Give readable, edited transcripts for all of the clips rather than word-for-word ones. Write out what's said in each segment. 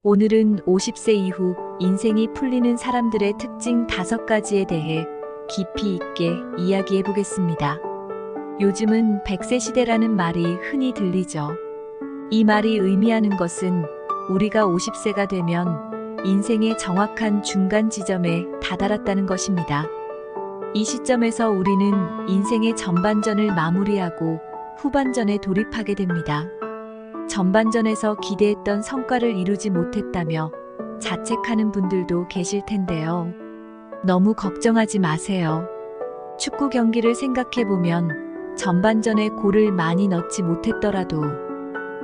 오늘은 50세 이후 인생이 풀리는 사람들의 특징 5가지에 대해 깊이 있게 이야기해 보겠습니다. 요즘은 100세 시대라는 말이 흔히 들리죠. 이 말이 의미하는 것은 우리가 50세가 되면 인생의 정확한 중간 지점에 다다랐다는 것입니다. 이 시점에서 우리는 인생의 전반전을 마무리하고 후반전에 돌입하게 됩니다. 전반전에서 기대했던 성과를 이루지 못했다며 자책하는 분들도 계실 텐데요. 너무 걱정하지 마세요. 축구 경기를 생각해보면 전반전에 골을 많이 넣지 못했더라도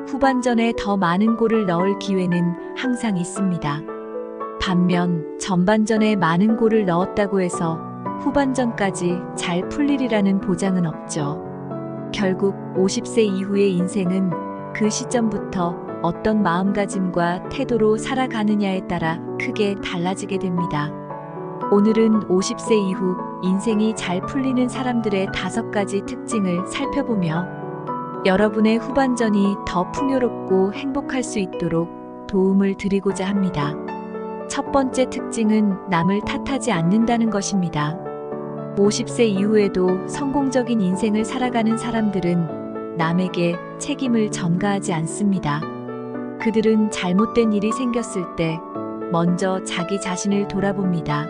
후반전에 더 많은 골을 넣을 기회는 항상 있습니다. 반면 전반전에 많은 골을 넣었다고 해서 후반전까지 잘 풀리리라는 보장은 없죠. 결국 50세 이후의 인생은 그 시점부터 어떤 마음가짐과 태도로 살아가느냐에 따라 크게 달라지게 됩니다. 오늘은 50세 이후 인생이 잘 풀리는 사람들의 5가지 특징을 살펴보며 여러분의 후반전이 더 풍요롭고 행복할 수 있도록 도움을 드리고자 합니다. 첫 번째 특징은 남을 탓하지 않는다는 것입니다. 50세 이후에도 성공적인 인생을 살아가는 사람들은 남에게 책임을 전가하지 않습니다. 그들은 잘못된 일이 생겼을 때 먼저 자기 자신을 돌아봅니다.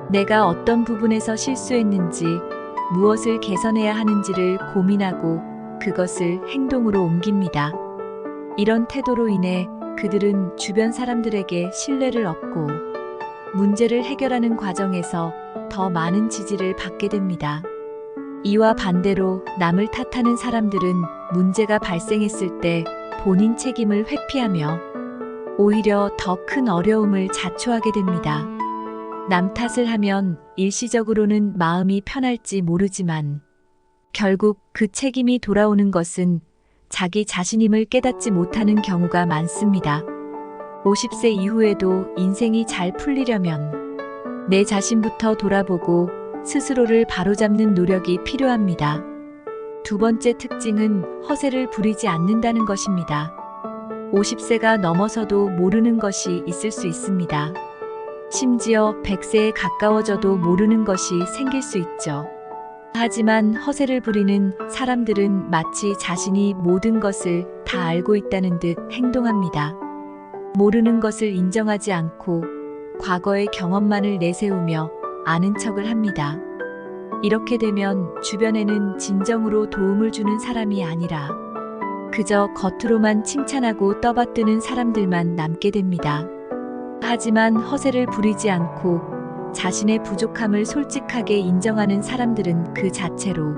내가 어떤 부분에서 실수했는지, 무엇을 개선해야 하는지를 고민하고 그것을 행동으로 옮깁니다. 이런 태도로 인해 그들은 주변 사람들에게 신뢰를 얻고 문제를 해결하는 과정에서 더 많은 지지를 받게 됩니다. 이와 반대로 남을 탓하는 사람들은 문제가 발생했을 때 본인 책임을 회피하며 오히려 더 큰 어려움을 자초하게 됩니다. 남 탓을 하면 일시적으로는 마음이 편할지 모르지만 결국 그 책임이 돌아오는 것은 자기 자신임을 깨닫지 못하는 경우가 많습니다. 50세 이후에도 인생이 잘 풀리려면 내 자신부터 돌아보고 스스로를 바로잡는 노력이 필요합니다. 두 번째 특징은 허세를 부리지 않는다는 것입니다. 50세가 넘어서도 모르는 것이 있을 수 있습니다. 심지어 100세에 가까워져도 모르는 것이 생길 수 있죠. 하지만 허세를 부리는 사람들은 마치 자신이 모든 것을 다 알고 있다는 듯 행동합니다. 모르는 것을 인정하지 않고 과거의 경험만을 내세우며 아는 척을 합니다. 이렇게 되면 주변에는 진정으로 도움을 주는 사람이 아니라 그저 겉으로만 칭찬하고 떠받드는 사람들만 남게 됩니다. 하지만 허세를 부리지 않고 자신의 부족함을 솔직하게 인정하는 사람들은 그 자체로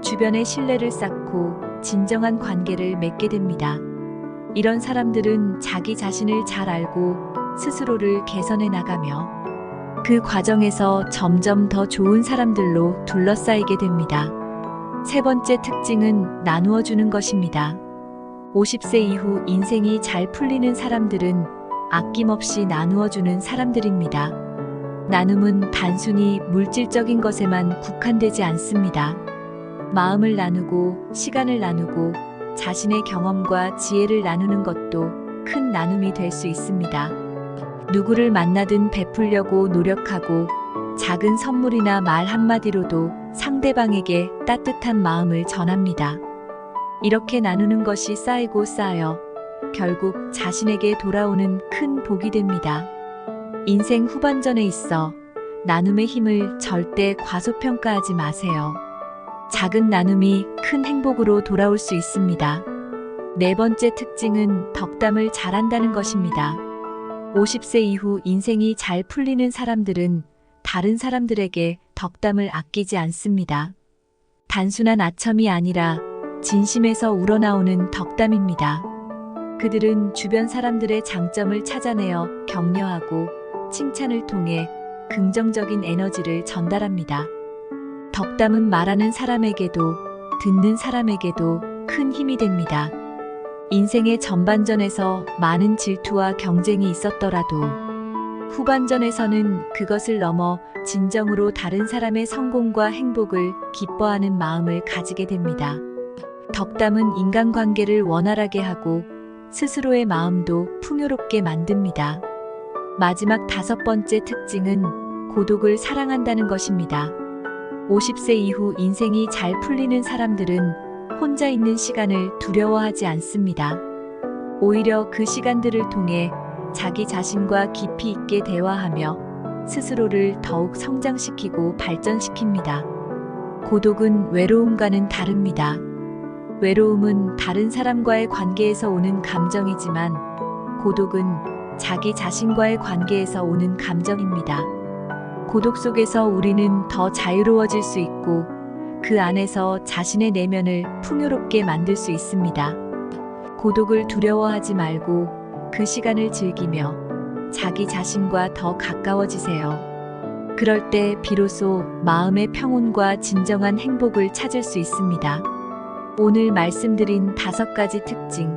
주변의 신뢰를 쌓고 진정한 관계를 맺게 됩니다. 이런 사람들은 자기 자신을 잘 알고 스스로를 개선해 나가며 그 과정에서 점점 더 좋은 사람들로 둘러싸이게 됩니다. 세 번째 특징은 나누어 주는 것입니다. 50세 이후 인생이 잘 풀리는 사람들은 아낌없이 나누어 주는 사람들입니다. 나눔은 단순히 물질적인 것에만 국한되지 않습니다. 마음을 나누고 시간을 나누고 자신의 경험과 지혜를 나누는 것도 큰 나눔이 될 수 있습니다. 누구를 만나든 베풀려고 노력하고 작은 선물이나 말 한마디로도 상대방에게 따뜻한 마음을 전합니다. 이렇게 나누는 것이 쌓이고 쌓여 결국 자신에게 돌아오는 큰 복이 됩니다. 인생 후반전에 있어 나눔의 힘을 절대 과소평가하지 마세요. 작은 나눔이 큰 행복으로 돌아올 수 있습니다. 네 번째 특징은 덕담을 잘한다는 것입니다. 50세 이후 인생이 잘 풀리는 사람들은 다른 사람들에게 덕담을 아끼지 않습니다. 단순한 아첨이 아니라 진심에서 우러나오는 덕담입니다. 그들은 주변 사람들의 장점을 찾아내어 격려하고 칭찬을 통해 긍정적인 에너지를 전달합니다. 덕담은 말하는 사람에게도 듣는 사람에게도 큰 힘이 됩니다. 인생의 전반전에서 많은 질투와 경쟁이 있었더라도 후반전에서는 그것을 넘어 진정으로 다른 사람의 성공과 행복을 기뻐하는 마음을 가지게 됩니다. 덕담은 인간관계를 원활하게 하고 스스로의 마음도 풍요롭게 만듭니다. 마지막 5번째 특징은 고독을 사랑한다는 것입니다. 50세 이후 인생이 잘 풀리는 사람들은 혼자 있는 시간을 두려워하지 않습니다. 오히려 그 시간들을 통해 자기 자신과 깊이 있게 대화하며 스스로를 더욱 성장시키고 발전시킵니다. 고독은 외로움과는 다릅니다. 외로움은 다른 사람과의 관계에서 오는 감정이지만 고독은 자기 자신과의 관계에서 오는 감정입니다. 고독 속에서 우리는 더 자유로워질 수 있고 그 안에서 자신의 내면을 풍요롭게 만들 수 있습니다. 고독을 두려워하지 말고 그 시간을 즐기며 자기 자신과 더 가까워지세요. 그럴 때 비로소 마음의 평온과 진정한 행복을 찾을 수 있습니다. 오늘 말씀드린 5가지 특징,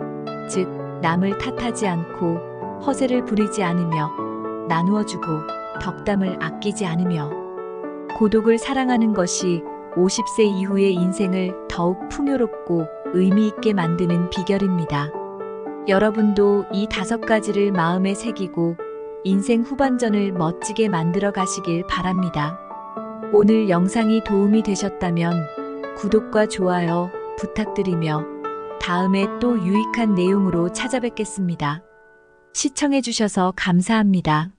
즉 남을 탓하지 않고 허세를 부리지 않으며 나누어주고 덕담을 아끼지 않으며 고독을 사랑하는 것이 50세 이후의 인생을 더욱 풍요롭고 의미 있게 만드는 비결입니다. 여러분도 이 5가지를 마음에 새기고 인생 후반전을 멋지게 만들어 가시길 바랍니다. 오늘 영상이 도움이 되셨다면 구독과 좋아요 부탁드리며 다음에 또 유익한 내용으로 찾아뵙겠습니다. 시청해주셔서 감사합니다.